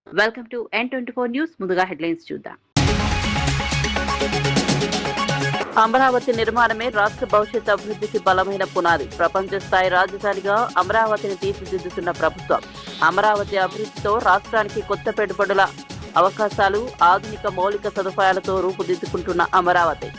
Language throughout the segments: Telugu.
Welcome to N24 news. ముందుగా హెడ్లైన్స్ చూద్దాం. అమరావతి నిర్మాణమే రాష్ట్ర భవిష్యత్ అభివృద్ధికి బలమైన పునాది. ప్రపంచ స్థాయి రాజధానిగా అమరావతిని తీర్చిదిద్దుతున్న ప్రభుత్వం. అమరావతి అభివృద్ధితో రాష్ట్రానికి కొత్త పెట్టుబడుల అవకాశాలు, ఆధునిక మౌలిక సదుపాయాలతో రూపుదిద్దుకుంటున్న అమరావతి.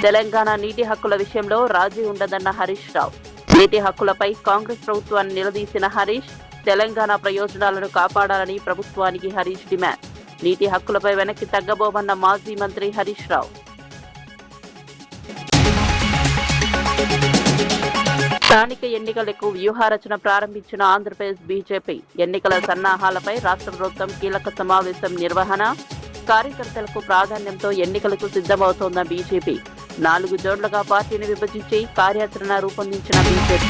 తెలంగాణ నీటి హక్కుల విషయంలో రాజీ ఉండదన్న హరీష్ రావు. నీటి హక్కులపై కాంగ్రెస్ ప్రభుత్వాన్ని నిలదీసిన హరీష్, తెలంగాణ ప్రయోజనాలను కాపాడాలని ప్రభుత్వానికి హరీష్ డిమాండ్. నీటి హక్కులపై వెనక్కి తగ్గబోమన్న మాజీ మంత్రి హరీష్ రావు. స్థానిక ఎన్నికలకు వ్యూహరచన ప్రారంభించిన ఆంధ్రప్రదేశ్ బీజేపీ. ఎన్నికల సన్నాహాలపై రాష్ట్ర ప్రభుత్వం కీలక సమావేశం నిర్వహణ. కార్యకర్తలకు ప్రాధాన్యంతో ఎన్నికలకు సిద్ధమవుతోన్న బీజేపీ. 4 జోన్లుగా పార్టీని విభజించి కార్యాచరణ రూపొందించిన బీజేపీ.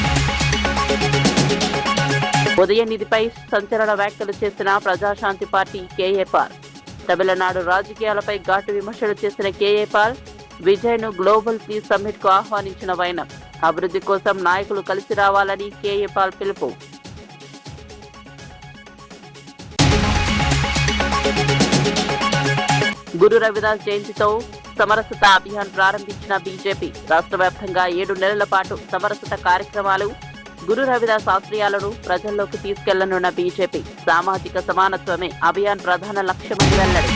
ఉదయనిధిపై సంచలన వ్యాఖ్యలు చేసిన ప్రజాశాంతి పార్టీ కేఏ పాల్. తమిళనాడు రాజకీయాలపై ఘాటు విమర్శలు చేసిన కేఏ పాల్, విజయ్ను గ్లోబల్ పీస్ సమ్మిట్ కు ఆహ్వానించిన వైనం. అభివృద్ధి కోసం నాయకులు కలిసి రావాలని కేఏ పాల్ పిలుపు. గురు రవిదాస్ జయంతితో సమరసత అభియాన్ ప్రారంభించిన బీజేపీ. రాష్ట్ర వ్యాప్తంగా 7 నెలల పాటు సమరసత కార్యక్రమాలు. గురు రవిదాస్ ఆశయాలను ప్రజల్లోకి తీసుకెళ్లనున్న బీజేపీ. సామాజిక సమానత్వమే అభియాన్ ప్రధాన లక్ష్యమని వెల్లడి.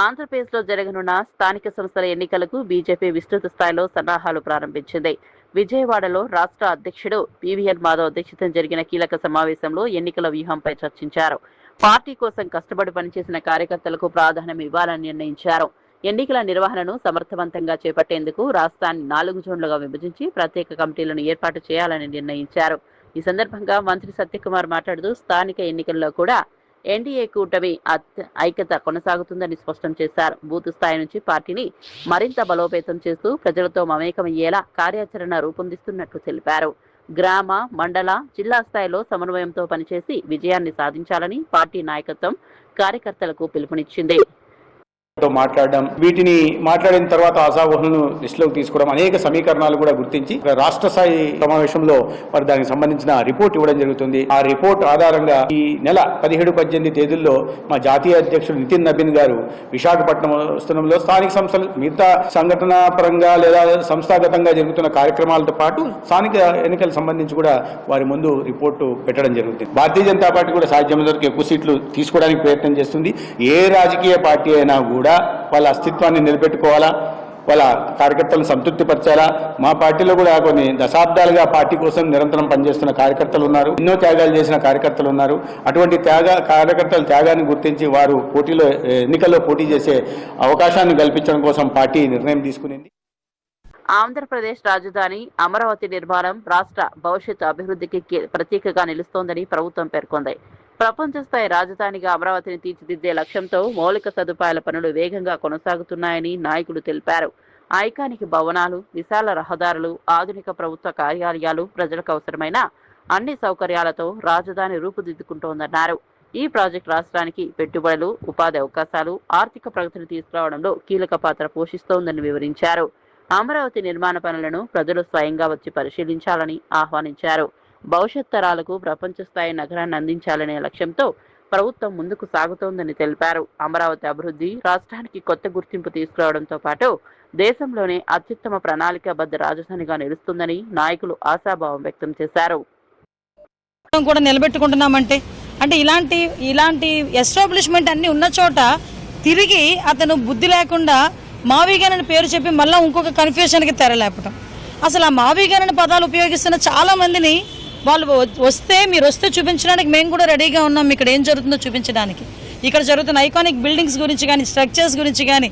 ఆంధ్రప్రదేశ్ లో జరగనున్న స్థానిక సంస్థల ఎన్నికలకు బీజేపీ విస్తృత స్థాయిలో సన్నాహాలు ప్రారంభించింది. విజయవాడలో రాష్ట్ర అధ్యక్షుడు పివిఎన్ మాధవ్ అధ్యక్షతన జరిగిన కీలక సమావేశంలో ఎన్నికల వ్యూహంపై చర్చించారు. పార్టీ కోసం కష్టపడి పనిచేసిన కార్యకర్తలకు ప్రాధాన్యం ఇవ్వాలని నిర్ణయించారు. ఎన్నికల నిర్వహణను సమర్థవంతంగా చేపట్టేందుకు రాష్ట్రాన్ని 4 జోన్లుగా విభజించి ప్రత్యేక కమిటీలను ఏర్పాటు చేయాలని నిర్ణయించారు. ఈ సందర్భంగా మంత్రి సత్యకుమార్ మాట్లాడుతూ స్థానిక ఎన్నికల్లో కూడా ఎన్డీఏ కూటమి ఐక్యత కొనసాగుతుందని స్పష్టం చేశారు. బూత్ స్థాయి నుంచి పార్టీని మరింత బలోపేతం చేస్తూ ప్రజలతో మమేకమయ్యేలా కార్యాచరణ రూపొందిస్తున్నట్లు తెలిపారు. గ్రామ, మండల, జిల్లా స్థాయిలో సమన్వయంతో పనిచేసి విజయాన్ని సాధించాలని పార్టీ నాయకత్వం కార్యకర్తలకు పిలుపునిచ్చింది. మాట్లాడడం, వీటిని మాట్లాడిన తర్వాత ఆశావహులను లిస్టులోకి తీసుకోవడం, అనేక సమీకరణాలు కూడా గుర్తించి రాష్ట్ర స్థాయి సమావేశంలో మరి దానికి సంబంధించిన రిపోర్ట్ ఇవ్వడం జరుగుతుంది. ఆ రిపోర్ట్ ఆధారంగా ఈ నెల 17-18 తేదీల్లో మా జాతీయ అధ్యక్షుడు నితిన్ నబీన్ గారు విశాఖపట్నం వస్తున్నంలో స్థానిక సంస్థలు మిగతా సంఘటన పరంగా లేదా సంస్థాగతంగా జరుగుతున్న కార్యక్రమాలతో పాటు స్థానిక ఎన్నికలకు సంబంధించి కూడా వారి ముందు రిపోర్టు పెట్టడం జరుగుతుంది. భారతీయ జనతా పార్టీ కూడా సాధ్యమైనంత వరకు ఎక్కువ సీట్లు తీసుకోవడానికి ప్రయత్నం చేస్తుంది. ఏ రాజకీయ పార్టీ అయినా కూడా వాళ్ళ అస్తిత్వాన్ని నిలబెట్టుకోవాలా, వాళ్ళ కార్యకర్తలను సంతృప్తిపరచాలా. మా పార్టీలో కూడా కొన్ని దశాబ్దాలుగా పార్టీ కోసం నిరంతరం పనిచేస్తున్న కార్యకర్తలు ఉన్నారు. ఎన్నో త్యాగాలు చేసిన కార్యకర్తలు ఉన్నారు. అటువంటి కార్యకర్తల త్యాగాన్ని గుర్తించి వారు ఎన్నికల్లో పోటీ చేసే అవకాశాన్ని కల్పించడం కోసం పార్టీ నిర్ణయం తీసుకునింది. ఆంధ్రప్రదేశ్ రాజధాని అమరావతి నిర్మాణం రాష్ట్ర భవిష్యత్తు అభివృద్ధికి ప్రతీకగా నిలుస్తోందని ప్రభుత్వం పేర్కొంది. ప్రపంచ స్థాయి రాజధానిగా అమరావతిని తీర్చిదిద్దే లక్ష్యంతో మౌలిక సదుపాయాల పనులు వేగంగా కొనసాగుతున్నాయని నాయకులు తెలిపారు. ఐకానిక్ భవనాలు, విశాల రహదారులు, ఆధునిక ప్రభుత్వ కార్యాలయాలు, ప్రజలకు అవసరమైన అన్ని సౌకర్యాలతో రాజధాని రూపుదిద్దుకుంటోందన్నారు. ఈ ప్రాజెక్టు రాష్ట్రానికి పెట్టుబడులు, ఉపాధి అవకాశాలు, ఆర్థిక ప్రగతిని తీసుకురావడంలో కీలక పాత్ర పోషిస్తోందని వివరించారు. అమరావతి నిర్మాణ పనులను ప్రజలు స్వయంగా వచ్చి పరిశీలించాలని ఆహ్వానించారు. భవిష్యత్ తరాలకు ప్రపంచ స్థాయి నగరాన్ని అందించాలనే లక్ష్యంతో ప్రభుత్వం ముందుకు సాగుతోందని తెలిపారు. అమరావతి అభివృద్ధి రాష్ట్రానికి కొత్త గుర్తింపు తీసుకురావడంతో పాటు దేశంలోనే అత్యుత్తమ ప్రణాళికాబద్ధ రాజధానిగా నిలుస్తుందని నాయకులు ఆశాభావం వ్యక్తం చేశారు. కూడా నిలబెట్టుకుంటున్నామంటే ఇలాంటి ఎస్టాబ్లిష్మెంట్ అన్ని ఉన్న చోట తిరిగి అతను బుద్ధి లేకుండా మావిగాన్ అని పేరు చెప్పి మళ్ళీ ఇంకొక కన్ఫ్యూషన్కి తెరలేపటం. అసలు ఆ మావిగాన్ అనే పదాలు ఉపయోగిస్తున్న చాలా మందిని వాళ్ళు మీరు వస్తే చూపించడానికి మేము కూడా రెడీగా ఉన్నాం. ఇక్కడ ఏం జరుగుతుందో చూపించడానికి, ఇక్కడ జరుగుతున్న ఐకానిక్ బిల్డింగ్స్ గురించి కానీ, స్ట్రక్చర్స్ గురించి కానీ.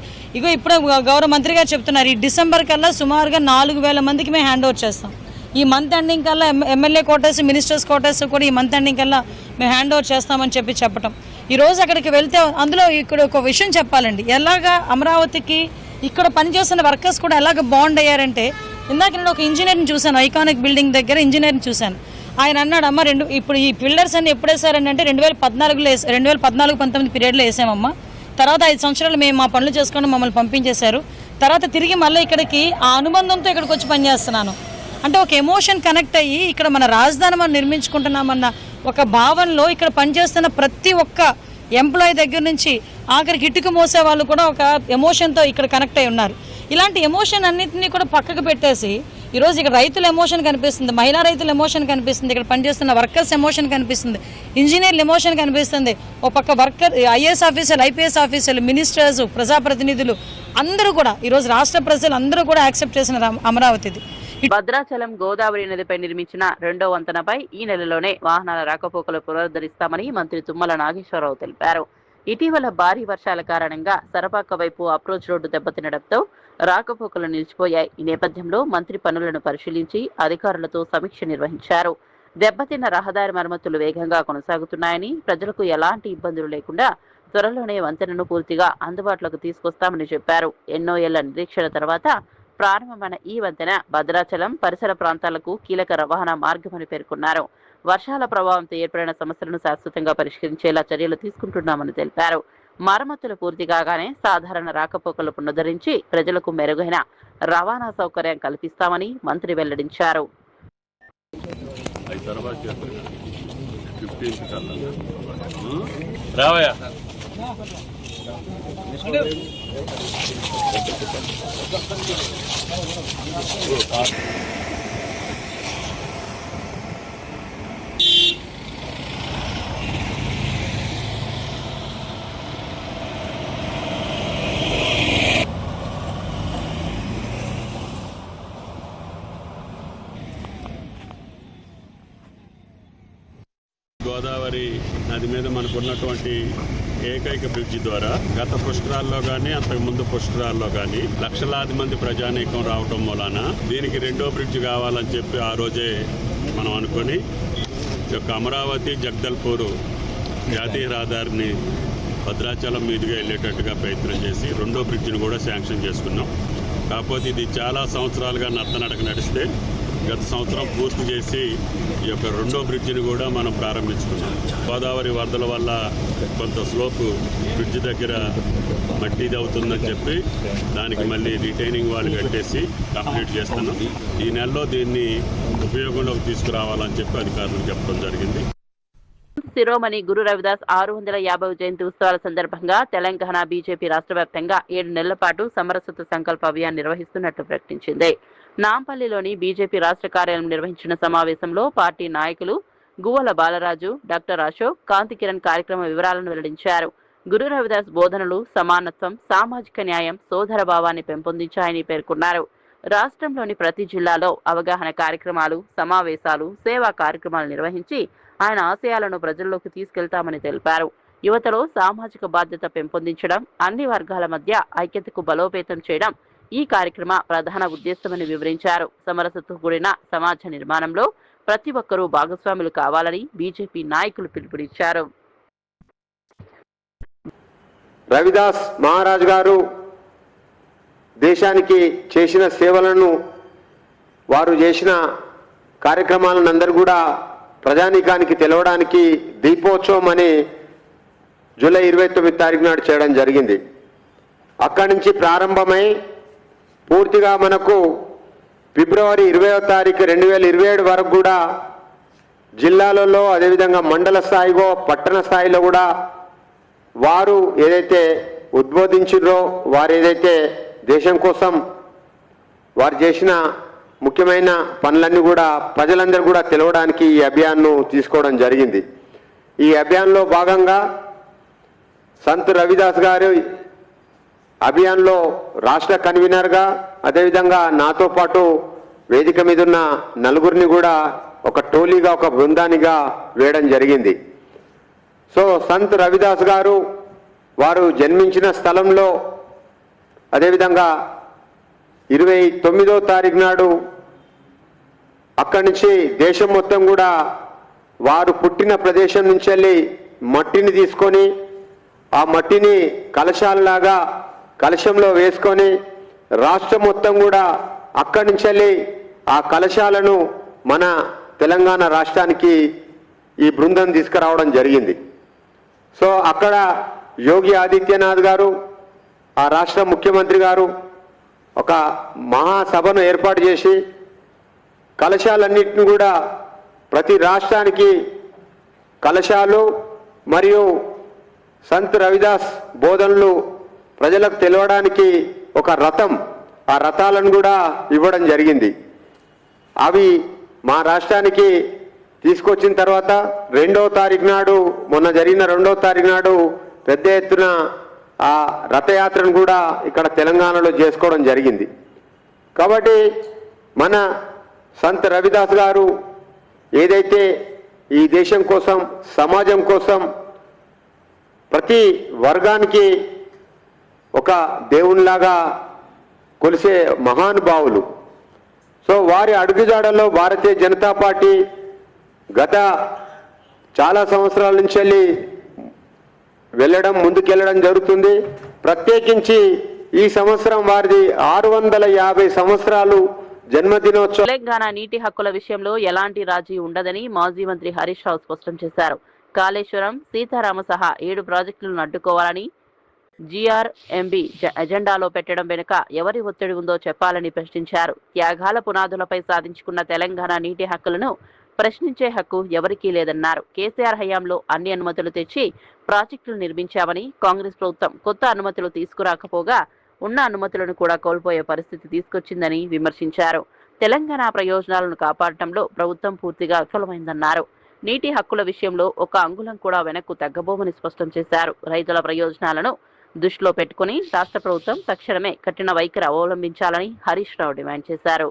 ఇప్పుడు గౌరవ మంత్రి గారు చెప్తున్నారు, ఈ డిసెంబర్ కల్లా సుమారుగా 4000 మందికి మేము హ్యాండ్ ఓవర్ చేస్తాం. ఈ మంత్ ఎండింగ్ కల్లా ఎమ్మెల్యే క్వార్టర్స్, మినిస్టర్స్ క్వార్టర్స్ కూడా ఈ మంత్ ఎండింగ్ కల్లా మేము హ్యాండ్ ఓవర్ చేస్తామని చెప్పటం. ఈరోజు అక్కడికి వెళ్తే అందులో ఇక్కడ ఒక విషయం చెప్పాలండి. ఎలాగా అమరావతికి ఇక్కడ పనిచేస్తున్న వర్కర్స్ కూడా ఎలాగ బాండ్ అయ్యారంటే, ఇందాక నేను ఒక ఇంజనీర్ని చూశాను, ఐకానిక్ బిల్డింగ్ దగ్గర ఇంజనీర్ని చూశాను. ఆయన అన్నాడు, అమ్మ ఇప్పుడు ఈ పిల్లర్స్ అన్ని ఎప్పుడు వేసారని అంటే 2014-19 పీరియడ్లో వేసామమ్మా. తర్వాత 5 సంవత్సరాలు మేము మా పనులు చేసుకొని మమ్మల్ని పంపించేశారు. తర్వాత తిరిగి మళ్ళీ ఇక్కడికి ఆ అనుబంధంతో ఇక్కడికి వచ్చి పనిచేస్తున్నాను. అంటే ఒక ఎమోషన్ కనెక్ట్ అయ్యి ఇక్కడ మన రాజధాని మనం నిర్మించుకుంటున్నామన్న ఒక భావనలో ఇక్కడ పనిచేస్తున్న ప్రతి ఒక్క ఎంప్లాయీ దగ్గర నుంచి ఆఖరికి ఇటుక మోసే వాళ్ళు కూడా ఒక ఎమోషన్తో ఇక్కడ కనెక్ట్ అయి ఉన్నారు. ఇలాంటి ఎమోషన్ అన్నింటినీ కూడా పక్కకు పెట్టేసి ఈరోజు ఇక్కడ రైతుల ఎమోషన్ కనిపిస్తుంది, మహిళా రైతుల ఎమోషన్ కనిపిస్తుంది, ఇక్కడ పనిచేస్తున్న వర్కర్స్ ఎమోషన్ కనిపిస్తుంది, ఇంజనీర్ల ఎమోషన్ కనిపిస్తుంది. ఒక పక్క వర్కర్ ఐఏఎస్ ఆఫీసర్లు, ఐపీఎస్ ఆఫీసర్లు, మినిస్టర్స్, ప్రజాప్రతినిధులు అందరూ కూడా ఈరోజు రాష్ట్ర ప్రజలు అందరూ కూడా యాక్సెప్ట్ చేసిన అమరావతిది. భద్రాచలం గోదావరి నదిపై నిర్మించిన రెండో వంతెనపై ఈ నెలలోనే వాహనాల రాకపోకలు పునరుద్ధరిస్తామని మంత్రి తుమ్మల నాగేశ్వరరావు తెలిపారు. ఇటీవల భారీ వర్షాల కారణంగా సరపాక వైపు అప్రోచ్ రోడ్డు దెబ్బతినడంతో రాకపోకలు నిలిచిపోయాయి. ఈ నేపథ్యంలో మంత్రి పనులను పరిశీలించి అధికారులతో సమీక్ష నిర్వహించారు. దెబ్బతిన్న రహదారి మరమ్మతులు వేగంగా కొనసాగుతున్నాయని, ప్రజలకు ఎలాంటి ఇబ్బందులు లేకుండా త్వరలోనే వంతెనను పూర్తిగా అందుబాటులోకి తీసుకొస్తామని చెప్పారు. ఎన్నో ఏళ్ల నిరీక్షణ తర్వాత ప్రారంభమైన ఈ వంతెన భద్రాచలం పరిసర ప్రాంతాలకు కీలక రవాణా మార్గమని పేర్కొన్నారు. వర్షాల ప్రభావంతో ఏర్పడిన సమస్యలను శాశ్వతంగా పరిష్కరించేలా చర్యలు తీసుకుంటున్నామని తెలిపారు. మరమ్మతులు పూర్తి కాగానే సాధారణ రాకపోకలు పునరుద్ధరించి ప్రజలకు మెరుగైన రవాణా సౌకర్యం కల్పిస్తామని మంత్రి వెల్లడించారు. గోదావరి నది మీద మనకున్నటువంటి ఏకైక బ్రిడ్జి ద్వారా గత పుష్కరాల్లో కానీ అంతకుముందు పుష్కరాల్లో కానీ లక్షలాది మంది ప్రజానీకం రావటం మూలాన దీనికి రెండో బ్రిడ్జి కావాలని చెప్పి ఆ రోజే మనం అనుకొని ఈ యొక్క అమరావతి జగదల్పూర్ జాతీయ రహదారిని భద్రాచలం మీదుగా వెళ్ళేటట్టుగా ప్రయత్నం చేసి రెండో బ్రిడ్జిని కూడా శాంక్షన్ చేసుకున్నాం. కాకపోతే ఇది చాలా సంవత్సరాలుగా నత్తనడక నడిస్తే గత సంవత్సరం పూర్తి చేసి ఈ యొక్క రెండో బ్రిడ్జిని కూడా మనం ప్రారంభించుకున్నాం. గోదావరి వరదల వల్ల కొంత స్లోపు బ్రిడ్జి దగ్గర మట్టిది అవుతుందని చెప్పి దానికి మళ్ళీ రిటైనింగ్ వాళ్ళు కట్టేసి కంప్లీట్ చేస్తున్నాం. ఈ నెలలో దీన్ని ఉపయోగంలోకి తీసుకురావాలని చెప్పి అధికారులకు చెప్పడం జరిగింది. శిరోమణి గురు రవిదాస్ 650వ జయంతి ఉత్సవాల సందర్భంగా తెలంగాణ బీజేపీ రాష్ట్ర వ్యాప్తంగా 7 నెలల పాటు సమరసత్వ సంకల్ప అభియాన్ నిర్వహిస్తున్నట్టు ప్రకటించింది. నాంపల్లిలోని బీజేపీ రాష్ట్ర కార్యాలయం నిర్వహించిన సమావేశంలో పార్టీ నాయకులు గువ్వల బాలరాజు, డాక్టర్ అశోక్, కాంతి కిరణ్ కార్యక్రమ వివరాలను వెల్లడించారు. గురు రవిదాస్ బోధనలు సమానత్వం, సామాజిక న్యాయం, సోదర భావాన్ని పెంపొందించాయని పేర్కొన్నారు. రాష్ట్రంలోని ప్రతి జిల్లాలో అవగాహన కార్యక్రమాలు, సమావేశాలు, సేవా కార్యక్రమాలు నిర్వహించి ఆయన ఆశయాలను ప్రజల్లోకి తీసుకెళ్తామని తెలిపారు. యువతలో సామాజిక బాధ్యత పెంపొందించడం, అన్ని వర్గాల మధ్య ఐక్యతకు బలోపేతం చేయడం ఈ కార్యక్రమ ప్రధాన ఉద్దేశమని వివరించారు. సమరసతో కూడిన సమాజ నిర్మాణంలో ప్రతి ఒక్కరూ భాగస్వాములు కావాలని బీజేపీ నాయకులు పిలుపునిచ్చారు. రవిదాస్ మహారాజ్ గారు దేశానికి చేసిన సేవలను, వారు చేసిన కార్యక్రమాలను అందరూ కూడా ప్రజానీకానికి తెలవడానికి దీపోత్సవం అని జూలై 29 తారీఖు నాడు చేయడం జరిగింది. అక్కడి నుంచి ప్రారంభమై పూర్తిగా మనకు ఫిబ్రవరి 20వ తారీఖు 2027 వరకు కూడా జిల్లాలలో, అదేవిధంగా మండల స్థాయిలో, పట్టణ స్థాయిలో కూడా వారు ఏదైతే ఉద్బోధించారో, వారు ఏదైతే దేశం కోసం వారు చేసిన ముఖ్యమైన పనులన్నీ కూడా ప్రజలందరూ కూడా తెలవడానికి ఈ అభియాన్ను తీసుకోవడం జరిగింది. ఈ అభియాన్లో భాగంగా సంత్ రవిదాస్ గారు అభియాన్లో రాష్ట్ర కన్వీనర్గా, అదేవిధంగా నాతో పాటు వేదిక మీద ఉన్న నలుగురిని కూడా ఒక టోలీగా, ఒక బృందానిగా వేయడం జరిగింది. సో సంత్ రవిదాస్ గారు వారు జన్మించిన స్థలంలో, అదేవిధంగా 29వ తారీఖు నాడు అక్కడి నుంచి దేశం మొత్తం కూడా వారు పుట్టిన ప్రదేశం నుంచి వెళ్ళి మట్టిని తీసుకొని ఆ మట్టిని కలశాలలాగా కలశంలో వేసుకొని రాష్ట్రం మొత్తం కూడా అక్కడి నుంచి వెళ్ళి ఆ కలశాలను మన తెలంగాణ రాష్ట్రానికి ఈ బృందం తీసుకురావడం జరిగింది. సో అక్కడ యోగి ఆదిత్యనాథ్ గారు, ఆ రాష్ట్ర ముఖ్యమంత్రి గారు ఒక మహాసభను ఏర్పాటు చేసి కలశాలన్నింటిని కూడా ప్రతి రాష్ట్రానికి కలశాలు మరియు సంత్ రవిదాస్ బోధనలు ప్రజలకు తెలవడానికి ఒక రథం, ఆ రథాలను కూడా ఇవ్వడం జరిగింది. అవి మా రాష్ట్రానికి తీసుకొచ్చిన తర్వాత 2వ తారీఖు నాడు, మొన్న జరిగిన 2వ తారీఖు నాడు పెద్ద ఎత్తున ఆ రథయాత్రను కూడా ఇక్కడ తెలంగాణలో చేసుకోవడం జరిగింది. కాబట్టి మన సంత్ రవిదాస్ గారు ఏదైతే ఈ దేశం కోసం, సమాజం కోసం ప్రతి వర్గానికి ఒక దేవునిలాగా కొలిసే మహానుభావులు. సో వారి అడుగుజాడల్లో భారతీయ జనతా పార్టీ గత చాలా సంవత్సరాల నుంచి ముందుకెళ్ళడం జరుగుతుంది. ప్రత్యేకించి ఈ సంవత్సరం వారిది 650 సంవత్సరాలు జన్మదినోత్సవం. తెలంగాణ నీటి హక్కుల విషయంలో ఎలాంటి రాజీ ఉండదని మాజీ మంత్రి హరీష్ రావు స్పష్టం చేశారు. కాళేశ్వరం, సీతారామ సహా 7 ప్రాజెక్టులను అడ్డుకోవాలని GRMB ఎజెండాలో పెట్టడం వెనుక ఎవరి ఒత్తిడి ఉందో చెప్పాలని ప్రశ్నించారు. త్యాగాల పునాదులపై సాధించుకున్న తెలంగాణ నీటి హక్కులను ప్రశ్నించే హక్కు ఎవరికీ లేదన్నారు. కేసీఆర్ హయాంలో అన్ని అనుమతులు తెచ్చి ప్రాజెక్టులు నిర్మించామని, కాంగ్రెస్ ప్రభుత్వం కొత్త అనుమతులు తీసుకురాకపోగా ఉన్న అనుమతులను కూడా కోల్పోయే పరిస్థితి తీసుకొచ్చిందని విమర్శించారు. తెలంగాణ ప్రయోజనాలను కాపాడటంలో ప్రభుత్వం పూర్తిగా విఫలమైందన్నారు. నీటి హక్కుల విషయంలో ఒక అంగుళం కూడా వెనక్కు తగ్గబోమని స్పష్టం చేశారు. రైతుల ప్రయోజనాలను దృష్టిలో పెట్టుకుని రాష్ట్ర ప్రభుత్వం తక్షణమే కఠిన వైఖరి అవలంబించాలని హరీష్ రావు డిమాండ్ చేశారు.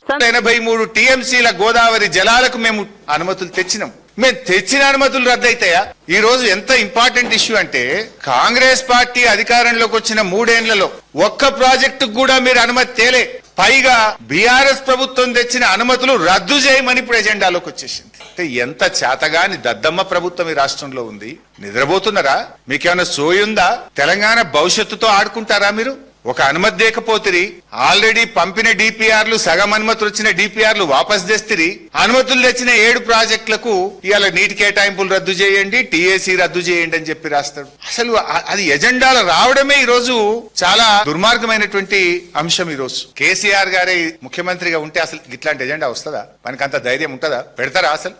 83 TMCల గోదావరి జలాలకు మేము అనుమతులు తెచ్చినాం. మేము తెచ్చిన అనుమతులు రద్దయితాయా? ఈ రోజు ఎంత ఇంపార్టెంట్ ఇష్యూ అంటే, కాంగ్రెస్ పార్టీ అధికారంలోకి వచ్చిన 3 ఏళ్లలో ఒక్క ప్రాజెక్టుకు కూడా మీరు అనుమతి తేలే. పైగా బీఆర్ఎస్ ప్రభుత్వం తెచ్చిన అనుమతులు రద్దు చేయమని ఇప్పుడు ఎజెండాలోకి వచ్చేసింది. ఎంత చేతగాని దద్దమ్మ ప్రభుత్వం ఈ రాష్ట్రంలో ఉంది. నిద్రపోతున్నారా? మీకేమైనా సోయుందా? తెలంగాణ భవిష్యత్తుతో ఆడుకుంటారా మీరు? ఒక అనుమతి దేకపోతిరి, ఆల్రెడీ పంపిన డిపిఆర్లు, సగం అనుమతులు వచ్చిన డిపిఆర్లు వాపస్ తెస్తిరి. అనుమతులు తెచ్చిన 7 ప్రాజెక్టులకు ఇవాళ నీటి కేటాయింపులు రద్దు చేయండి, టీఏసీ రద్దు చేయండి అని చెప్పి రాస్తాడు. అసలు అది ఎజెండాలో రావడమే ఈ రోజు చాలా దుర్మార్గమైనటువంటి అంశం. ఈ రోజు కేసీఆర్ గారే ముఖ్యమంత్రిగా ఉంటే అసలు ఇట్లాంటి ఎజెండా వస్తుందా? మనకి అంత ధైర్యం ఉంటుందా? పెడతారా అసలు?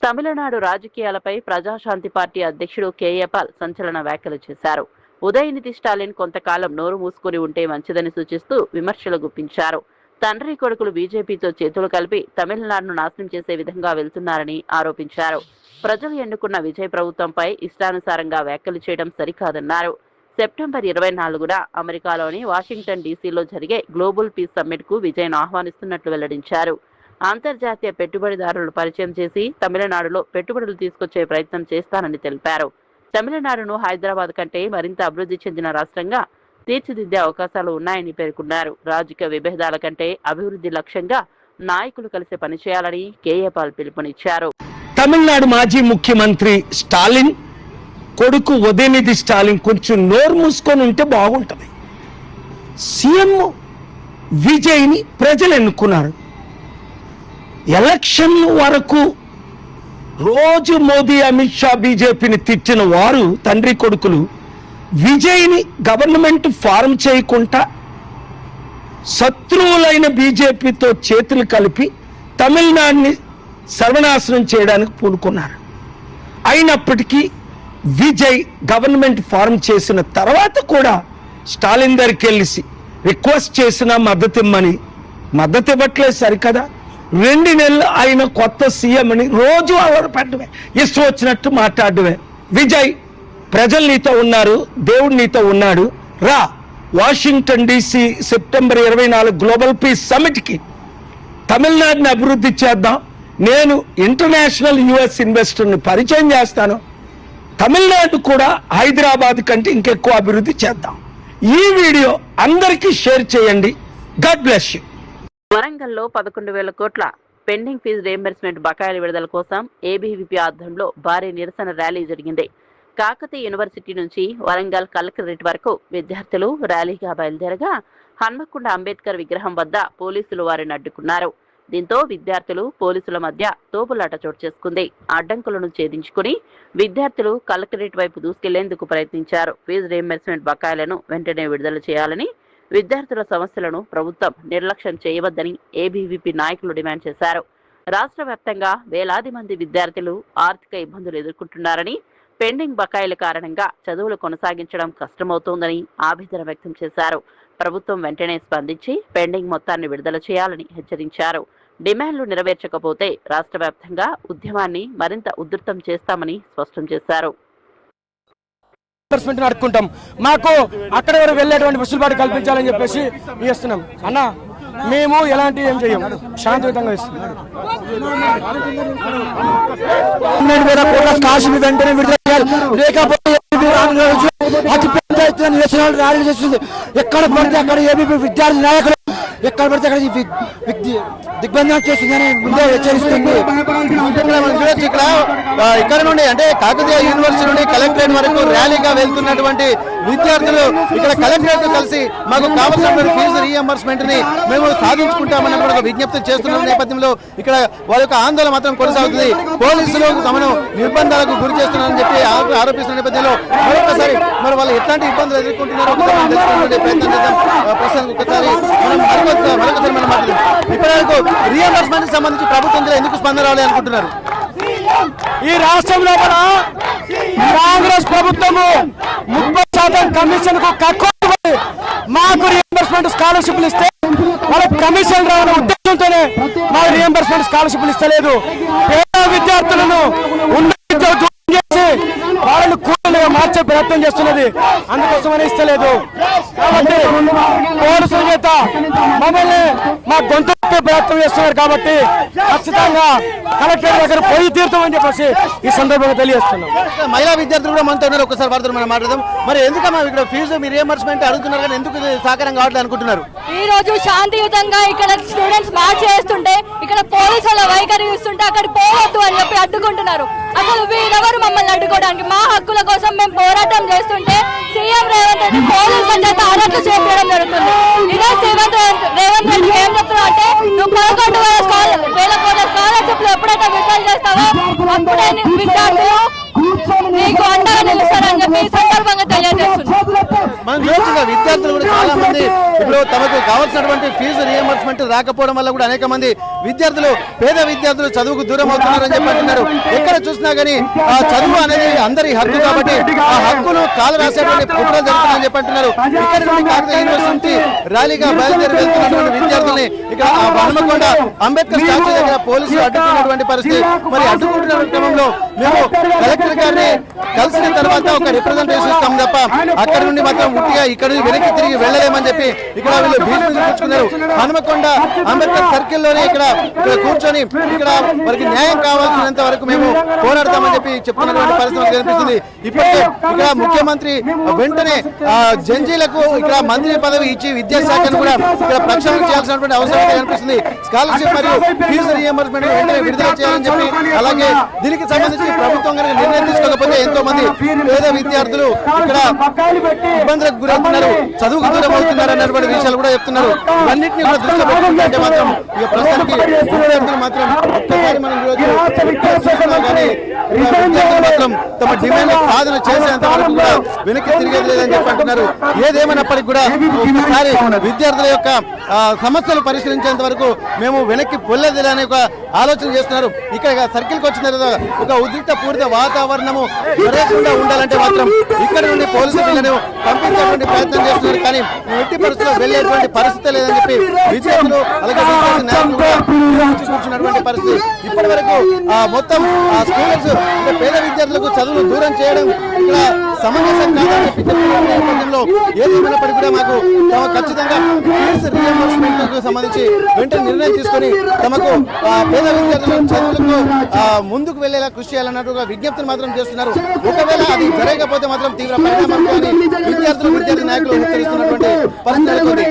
తమిళనాడు రాజకీయాలపై ప్రజాశాంతి పార్టీ అధ్యక్షుడు కేఏ పాల్ సంచలన వ్యాఖ్యలు చేశారు. ఉదయనిధి స్టాలిన్ కొంతకాలం నోరు మూసుకుని ఉంటే మంచిదని సూచిస్తూ విమర్శలు గుప్పించారు. తండ్రి కొడుకులు బీజేపీతో చేతులు కలిపి తమిళనాడును నాశనం చేసే విధంగా వెళ్తున్నారని ఆరోపించారు. ప్రజలు ఎన్నుకున్న విజయ్ ప్రభుత్వంపై ఇష్టానుసారంగా వ్యాఖ్యలు చేయడం సరికాదన్నారు. సెప్టెంబర్ 24న అమెరికాలోని వాషింగ్టన్ డీసీలో జరిగే గ్లోబల్ పీస్ సమ్మిట్ కు విజయ్ను ఆహ్వానిస్తున్నట్లు వెల్లడించారు. అంతర్జాతీయ పెట్టుబడిదారులను పరిచయం చేసి తమిళనాడులో పెట్టుబడులు తీసుకొచ్చే ప్రయత్నం చేస్తానని తెలిపారు. తమిళనాడును హైదరాబాద్ కంటే మరింత అభివృద్ధి చెందిన రాష్ట్రంగా తీర్చిదిద్దే అవకాశాలు ఉన్నాయని పేర్కొన్నారు. రాజకీయ విభేదాల కంటే అభివృద్ధి లక్ష్యంగా నాయకులు కలిసి పనిచేయాలని కేఏ పాల్ పిలుపునిచ్చారు. తమిళనాడు మాజీ ముఖ్యమంత్రి స్టాలిన్ కొడుకు ఉదయనిధి స్టాలిన్ కొంచెం నోరు మూసుకొని ఉంటే బాగుంటుంది. సీఎం విజయ్ని ప్రజలు ఎన్నుకున్నారు. ఎలక్షన్ వరకు రోజు మోదీ, అమిత్ షా, బీజేపీని తిట్టిన వారు తండ్రి కొడుకులు విజయ్ని గవర్నమెంట్ ఫారం చేయకుండా శత్రువులైన బీజేపీతో చేతులు కలిపి తమిళనాడుని సర్వనాశనం చేయడానికి పూనుకున్నారు. అయినప్పటికీ విజయ్ గవర్నమెంట్ ఫారం చేసిన తర్వాత కూడా స్టాలిన్ దగ్గరికి వెళ్ళి రిక్వెస్ట్ చేసిన మద్దతు ఇమ్మని, మద్దతు ఇవ్వట్లేదు సరికదా. 2 నెలలు ఆయన కొత్త సీఎం అని రోజు అలవాటు పెట్టడమే, ఇష్టం వచ్చినట్టు మాట్లాడమే. విజయ్, ప్రజలు నీతో ఉన్నారు, దేవుడు నీతో ఉన్నాడు, రా Washington DC September 24 global peace summit కి తమిళనాడుని అభివృద్ధి చేద్దాం. నేను ఇంటర్నేషనల్ యుఎస్ ఇన్వెస్టర్ని పరిచయం చేస్తాను. తమిళనాడు కూడా హైదరాబాద్ కంటే ఇంకెక్కువ అభివృద్ధి చేద్దాం. ఈ వీడియో అందరికీ షేర్ చేయండి. God bless you. వరంగల్లో 11,000 కోట్ల పెండింగ్ ఫీజు రీయింబర్స్మెంట్ బకాయిల విడుదల కోసం ఏబీవీపీ ఆధ్వర్యంలో భారీ నిరసన ర్యాలీ జరిగింది. కాకతీయ యూనివర్సిటీ నుంచి వరంగల్ కలెక్టరేట్ వరకు విద్యార్థులు ర్యాలీగా బయలుదేరగా హన్మకొండ అంబేద్కర్ విగ్రహం వద్ద పోలీసులు వారిని అడ్డుకున్నారు. దీంతో విద్యార్థులు పోలీసుల మధ్య తోపులాట చోటు చేసుకుంది. అడ్డంకులను ఛేదించుకుని విద్యార్థులు కలెక్టరేట్ వైపు దూసుకెళ్లేందుకు ప్రయత్నించారు. ఫీజు రీయింబర్స్మెంట్ బకాయిలను వెంటనే విడుదల చేయాలని విద్యార్థుల సమస్యలను ప్రభుత్వం నిర్లక్ష్యం చేయవద్దని ఏబీవీపీ నాయకులు డిమాండ్ చేశారు. రాష్ట్ర వ్యాప్తంగా వేలాది మంది విద్యార్థులు ఆర్థిక ఇబ్బందులు ఎదుర్కొంటున్నారని, పెండింగ్ బకాయిల కారణంగా చదువులు కొనసాగించడం కష్టమవుతోందని ఆవేదన వ్యక్తం చేశారు. ప్రభుత్వం వెంటనే స్పందించి పెండింగ్ మొత్తాన్ని విడుదల చేయాలని హెచ్చరించారు. డిమాండ్లు నెరవేర్చకపోతే రాష్ట్ర వ్యాప్తంగా ఉద్యమాన్ని మరింత ఉధృతం చేస్తామని స్పష్టం చేశారు. అడుక్కుంటాం, మాకు అక్కడ వరకు వెళ్ళేటువంటి వెసులుబాటు కల్పించాలని చెప్పేసి ఇస్తున్నాం. అన్న మేము ఎలాంటి ఏం చెయ్యం, శాంతియుతంగా ఇస్తున్నాం. కాశీ వెంటనే విడుదల చేయాలి, లేకపోతే అతి పెద్ద ఎత్తున నిరసనలు ర్యాలీలు చేస్తుంది. ఎక్కడ పడితే అక్కడ ఏబీపీ విద్యార్థి నాయకులు ఎక్కడ పడితే అక్కడ దిగ్బంధనం చేస్తుందని ముందే హెచ్చరిస్తుంది. ఇక్కడ నుండి అంటే కాకతీయ యూనివర్సిటీ నుండి కలెక్టరేట్ వరకు ర్యాలీగా వెళ్తున్నటువంటి విద్యార్థులు ఇక్కడ కలెక్టరేట్ తో కలిసి మాకు కావాల్సిన ఫీజు రీఎంబర్స్మెంట్ ని మేము సాధించుకుంటామని కూడా విజ్ఞప్తి చేస్తున్న నేపథ్యంలో ఇక్కడ వాళ్ళ యొక్క ఆందోళన మాత్రం కొనసాగుతుంది. పోలీసులు తమను నిర్బంధాలకు గురి చేస్తున్నారని చెప్పి ఆరోపిస్తున్న నేపథ్యంలో మరొకసారి మరి వాళ్ళు ఎట్లాంటి ఇబ్బందులు ఎదుర్కొంటున్నారో తెలుసుకునే ప్రయత్నం చేద్దాం. ప్రస్తుతానికి ఒకసారి మరొకసారి మనం మాట్లాడదాం. ఇప్పటివరకు రీఎంబర్స్మెంట్ సంబంధించి ప్రభుత్వం ఎందుకు స్పందన రావాలి అనుకుంటున్నారు? ఈ రాష్ట్రంలో కూడా కాంగ్రెస్ ప్రభుత్వము 30% కమిషన్ కు కక్కువై మాకు రీఎంబర్స్మెంట్ స్కాలర్షిప్లు ఇస్తే వాళ్ళకి కమిషన్ రావాలనే ఉద్దేశంతోనే మాకు రీఎంబర్స్మెంట్ స్కాలర్షిప్లు ఇస్తలేదు. పేద విద్యార్థులను వాళ్ళని కూలీలుగా మార్చే ప్రయత్నం చేస్తున్నది, అందుకోసమని ఇస్తలేదు. కాబట్టి పోలీసుల చేత మమ్మల్ని మా గొంతు ప్రయత్నం చేస్తున్నారు. కాబట్టి ఖచ్చితంగా కలెక్టర్ దగ్గర పోయి తీరుతామని చెప్పేసి ఈ సందర్భంగా తెలియజేస్తున్నాం. మహిళా విద్యార్థులు కూడా మనతో ఉన్నారు, ఒకసారి వారితో మనం మాట్లాడదాం. మరి ఎందుకమ్మా ఇక్కడ ఫీజు మీ రీఎంబర్స్మెంట్ అడుగుతున్నారు కానీ ఎందుకు సహకారం కావట్లేదు అనుకుంటున్నారు? ఈ రోజు శాంతియుతంగా ఇక్కడ స్టూడెంట్స్ మార్చ్ చేస్తుంటే ఇక్కడ పోలీసుల వైఖరి ఇస్తుంటే అక్కడ పోవద్దు అని చెప్పి అడ్డుకుంటున్నారు. అసలు వీరెవరు మమ్మల్ని అడ్డుకోవడానికి? మా హక్కుల కోసం మేము పోరాటం చేస్తుంటే సీఎం రేవంత్ రెడ్డి పోలీసుల చేత అరెస్టు చేయడం జరుగుతుంది. ఇదే రేవంత్ రెడ్డి ఏం చెప్తున్నా అంటే నువ్వు 11,000 కోట్ల స్కాలర్షిప్లు ఎప్పుడైతే విడుదల చేస్తావో అప్పుడే విద్యార్థులు నీకు అండగా నిలుస్తారని చెప్పి ఈ సందర్భంగా తెలియజేస్తున్నారు. మనం చూస్తున్న విద్యార్థులు కూడా చాలా మంది ఇప్పుడు తమకు కావాల్సినటువంటి ఫీజు రీఎంబర్స్మెంట్ రాకపోవడం వల్ల కూడా అనేక మంది విద్యార్థులు పేద విద్యార్థులు చదువుకు దూరం అవుతున్నారని చెప్పి అంటున్నారు. ఎక్కడ చూసినా కానీ ఆ చదువు అనేది అందరి హక్కు కాబట్టి ఆ హక్కును కాలు రాసేటువంటి కుట్రలు జరుగుతున్నాయని చెప్పి అంటున్నారు. ఇక్కడ నుండి కాకతీయ యూనివర్సిటీ ర్యాలీగా బయలుదేరి వెళ్తున్నటువంటి విద్యార్థుల్ని ఇక్కడ హనుమకొండ అంబేద్కర్ స్టాచ్యూ దగ్గర పోలీసులు అడ్డుకున్నటువంటి పరిస్థితి. మరి అడ్డుకుంటున్న క్రమంలో మేము కలెక్టర్ గారిని కలిసిన తర్వాత ఒక రిప్రజెంటేషన్ ఇస్తాం తప్ప అక్కడ నుండి మాత్రం ఉట్టిగా ఇక్కడ వెనక్కి తిరిగి వెళ్ళలేమని చెప్పి ఇక్కడ వీళ్ళు భీష్ములు కూర్చున్నారు. హనుమకొండ అంబేద్కర్ సర్కిల్ లోనే ఇక్కడ కూర్చొని ఇక్కడ వారికి న్యాయం కావాల్సినంత వరకు మేము పోరాడతామని చెప్పి చెప్తున్నటువంటి పరిస్థితి కనిపిస్తుంది. ఇప్పటికే ఇక్కడ ముఖ్యమంత్రి వెంటనే జంజీలకు ఇక్కడ మంత్రి పదవి ఇచ్చి విద్యాశాఖను కూడా ఇక్కడ ప్రక్షాళన చేయాల్సినటువంటి అవసరం కనిపిస్తుంది. స్కాలర్షిప్ మరియు ఫీజు రీఎంబర్స్మెంట్ వెంటనే విడుదల చేయాలని చెప్పి, అలాగే దీనికి సంబంధించి ప్రభుత్వం కనుక నిర్ణయం తీసుకోకపోతే ఎంతో మంది పేద విద్యార్థులు ఇక్కడ ఇబ్బందులకు గురవుతున్నారు, చదువుకు దూరం అవుతున్నారు అన్నటువంటి విషయాలు కూడా చెప్తున్నారు. ఇవన్నింటినీ కూడా దృష్టిలో పెట్టుకుంటే మాత్రం ఇక ప్రస్తుతానికి విద్యార్థులు మాత్రం ఒక్కసారి మనం కానీ విద్యార్థులు మాత్రం తమ డిమాండ్ సాధన చేసేంత వరకు కూడా వెనక్కి తిరిగేది లేదని చెప్పి అంటున్నారు. ఏదేమైనప్పటికీ కూడా ఒక్కసారి విద్యార్థుల యొక్క సమస్యలు పరిష్కరించేంత వరకు మేము వెనక్కి పొల్లదిలే ఒక ఆలోచన చేస్తున్నారు. ఇక్కడ సర్కిల్కి వచ్చిన తర్వాత ఒక ఉద్రిక్త పూరిత వాతావరణము జరగకుండా ఉండాలంటే మాత్రం ఇక్కడ నుండి పోలీసులను పంపించేటువంటి ప్రయత్నం చేస్తున్నారు. కానీ ఎట్టి పరిస్థితుల్లో వెళ్ళేటువంటి పరిస్థితి లేదని చెప్పి విద్యార్థులు అలాగే కూర్చున్నటువంటి పరిస్థితి. ఇప్పటి వరకు మొత్తం స్టూడెంట్స్ అంటే పేద విద్యార్థులకు చదువులు దూరం చేయడం ఇక్కడ సమంజసం కాదని చెప్పి నేపథ్యంలో ఏదేమైనప్పటికీ కూడా మాకు ఖచ్చితంగా ఫీజు రీఎంబర్స్మెంట్ కు సంబంధించి వెంటనే నిర్ణయం తీసుకొని తమకు పేద విద్యార్థులు చదువులకు ముందుకు వెళ్లేలా కృషి చేయాలన్నట్టుగా విజ్ఞప్తిని మాత్రం చేస్తున్నారు. ఒకవేళ అది జరగకపోతే మాత్రం తీవ్ర పరిణామాలు విద్యార్థి నాయకులు హెచ్చరిస్తున్నటువంటి పరిస్థితి.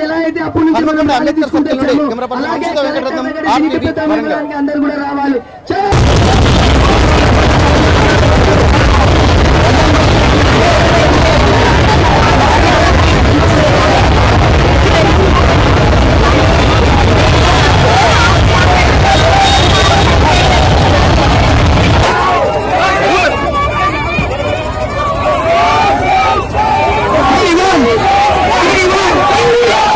హనుమకొండ అంబేద్కర్ సర్కిల్ నుండి camera person Venkataratnam, RTV Warangal. Come on!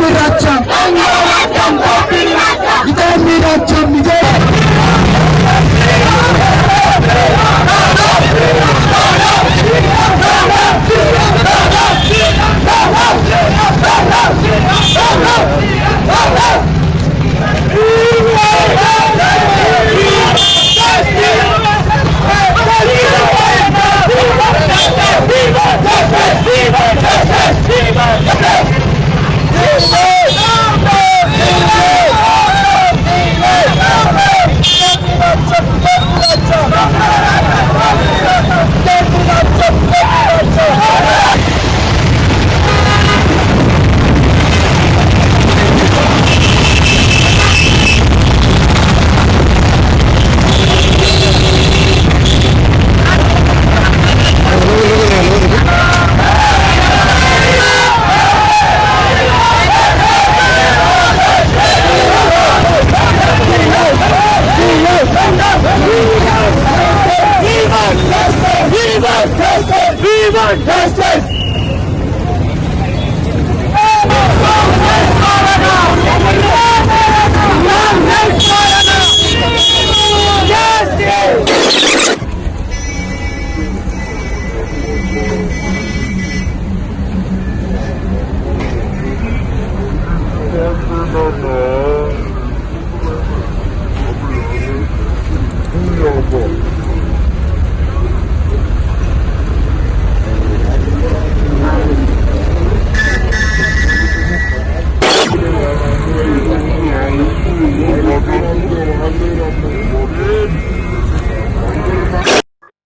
మీ రాజ్యం, ఇదే మీ రాజ్యం, ఇదే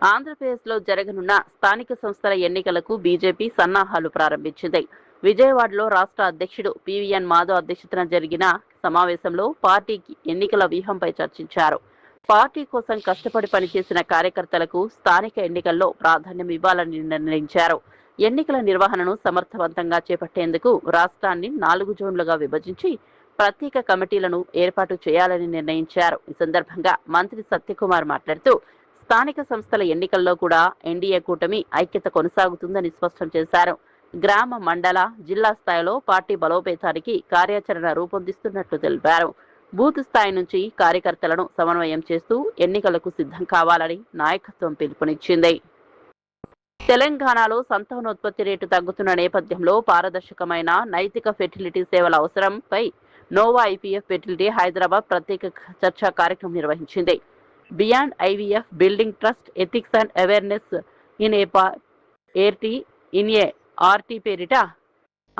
ఆంధ్రప్రదేశ్లో జరగనున్న స్థానిక సంస్థల ఎన్నికలకు బీజేపీ సన్నాహాలు ప్రారంభించింది. విజయవాడలో రాష్ట్ర అధ్యక్షుడు పివిఎన్ మాధవ్ అధ్యక్షతన జరిగిన సమావేశంలో పార్టీకి ఎన్నికల వ్యూహంపై చర్చించారు. పార్టీ కోసం కష్టపడి పనిచేసిన కార్యకర్తలకు స్థానిక ఎన్నికల్లో ప్రాధాన్యం ఇవ్వాలని నిర్ణయించారు. ఎన్నికల నిర్వహణను సమర్థవంతంగా చేపట్టేందుకు రాష్ట్రాన్ని 4 జోన్లుగా విభజించి ప్రత్యేక కమిటీలను ఏర్పాటు చేయాలని నిర్ణయించారు. ఈ సందర్భంగా మంత్రి సత్యకుమార్ మాట్లాడుతూ స్థానిక సంస్థల ఎన్నికల్లో కూడా ఎన్డీఏ కూటమి ఐక్యత కొనసాగుతుందని స్పష్టం చేశారు. గ్రామ, మండల, జిల్లా స్థాయిలో పార్టీ బలోపేతానికి కార్యాచరణ రూపొందిస్తున్నట్లు తెలిపారు. బూత్ స్థాయి నుంచి కార్యకర్తలను సమన్వయం చేస్తూ ఎన్నికలకు సిద్ధం కావాలని నాయకత్వం పిలుపునిచ్చింది. తెలంగాణలో సంతానోత్పత్తి రేటు తగ్గుతున్న నేపథ్యంలో పారదర్శకమైన నైతిక ఫెర్టిలిటీ సేవల అవసరంపై నోవా ఐవీఎఫ్ ఫెర్టిలిటీ హైదరాబాద్ ప్రత్యేక చర్చా కార్యక్రమం నిర్వహించింది. Beyond IVF building trust ethics and awareness in ART పేరిట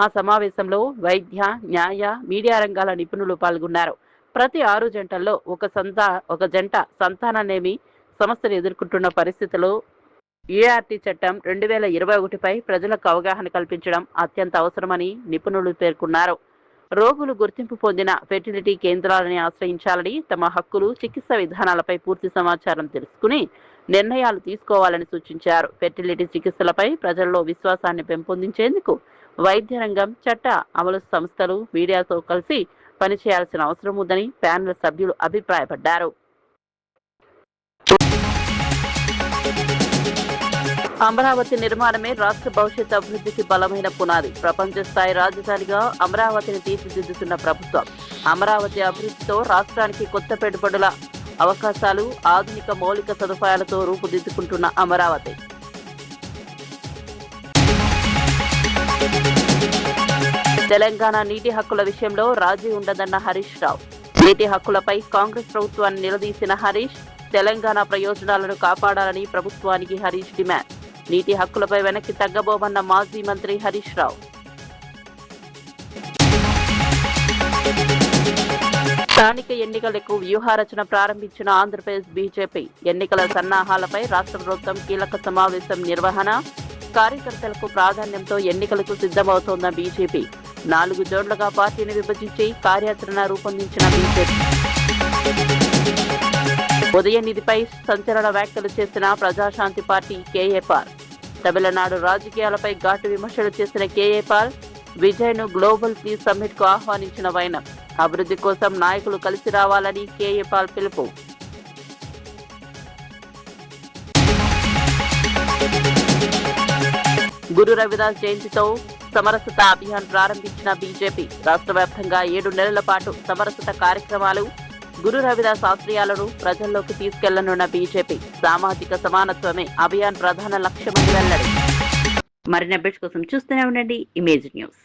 ఆ సమావేశంలో వైద్య, న్యాయ, మీడియా రంగాల నిపుణులు పాల్గొన్నారు. ప్రతి 6 జంటల్లో ఒక జంట సంతాననేమి సమస్యలు ఎదుర్కొంటున్న పరిస్థితుల్లో ఏఆర్టీ చట్టం 2021పై ప్రజలకు అవగాహన కల్పించడం అత్యంత అవసరమని నిపుణులు పేర్కొన్నారు. రోగులు గుర్తింపు పొందిన ఫెర్టిలిటీ కేంద్రాలని ఆశ్రయించాలని, తమ హక్కులు, చికిత్స విధానాలపై పూర్తి సమాచారం తెలుసుకుని నిర్ణయాలు తీసుకోవాలని సూచించారు. ఫెర్టిలిటీ చికిత్సలపై ప్రజల్లో విశ్వాసాన్ని పెంపొందించేందుకు వైద్య రంగం, చట్ట అమలు సంస్థలు మీడియాతో కలిసి పనిచేయాల్సిన అవసరం ఉందని ప్యానెల్ సభ్యులు అభిప్రాయపడ్డారు. అమరావతి నిర్మాణమే రాష్ట్ర భవిష్యత్ అభివృద్ధికి బలమైన పునాది. ప్రపంచ స్థాయి రాజధానిగా అమరావతిని తీర్చిదిద్దుతున్న ప్రభుత్వం అమరావతి అభివృద్ధితో రాష్ట్రానికి కొత్త పెట్టుబడుల అవకాశాలు, ఆధునిక మౌలిక సదుపాయాలతో రూపుదిద్దుకుంటున్న అమరావతి తెలంగాణ నీటి హక్కుల విషయంలో రాజీ ఉండదన్న హరీష్ రావు. నీటి హక్కులపై కాంగ్రెస్ ప్రభుత్వాన్ని నిలదీసిన హరీష్, తెలంగాణ ప్రయోజనాలను కాపాడాలని ప్రభుత్వానికి హరీష్ డిమాండ్. నీటి హక్కులపై వెనక్కి తగ్గబోమన్న మాజీ మంత్రి హరీష్ రావు. స్థానిక ఎన్నికలకు వ్యూహరచన ప్రారంభించిన ఆంధ్రప్రదేశ్ బీజేపీ ఎన్నికల సన్నాహాలపై రాష్ట్ర ప్రభుత్వం కీలక సమావేశం నిర్వహణ. కార్యకర్తలకు ప్రాధాన్యంతో ఎన్నికలకు సిద్ధమవుతోన్న బీజేపీ 4 జోన్లుగా పార్టీని విభజించి కార్యాచరణ రూపొందించిన బీజేపీ ఉదయనిధిపై సంచలన వ్యాఖ్యలు చేసిన ప్రజాశాంతి పార్టీ కేఏ పాల్. తమిళనాడు రాజకీయాలపై ఘాటు విమర్శలు చేసిన కేఏ పాల్, విజయ్ను గ్లోబల్ పీస్ సమ్మిట్ కు ఆహ్వానించిన వైనం. అభివృద్ధి కోసం నాయకులు కలిసి రావాలని కేఏ పాల్ పిలుపు. గురు రవిదాస్ జయంతితో సమరసత అభియాన్ ప్రారంభించిన బీజేపీ రాష్ట్ర వ్యాప్తంగా 7 నెలల పాటు సమరసత కార్యక్రమాలు గురు రవిదాస్ ఆశయాలను ప్రజల్లోకి తీసుకెళ్లనున్న బీజేపీ సామాజిక సమానత్వమే అభియాన్ ప్రధాన లక్ష్యమని వెల్లడి. మరిన్ని అప్డేట్స్ కోసం చూస్తూనే ఉండండి ఇమేజ్ న్యూస్.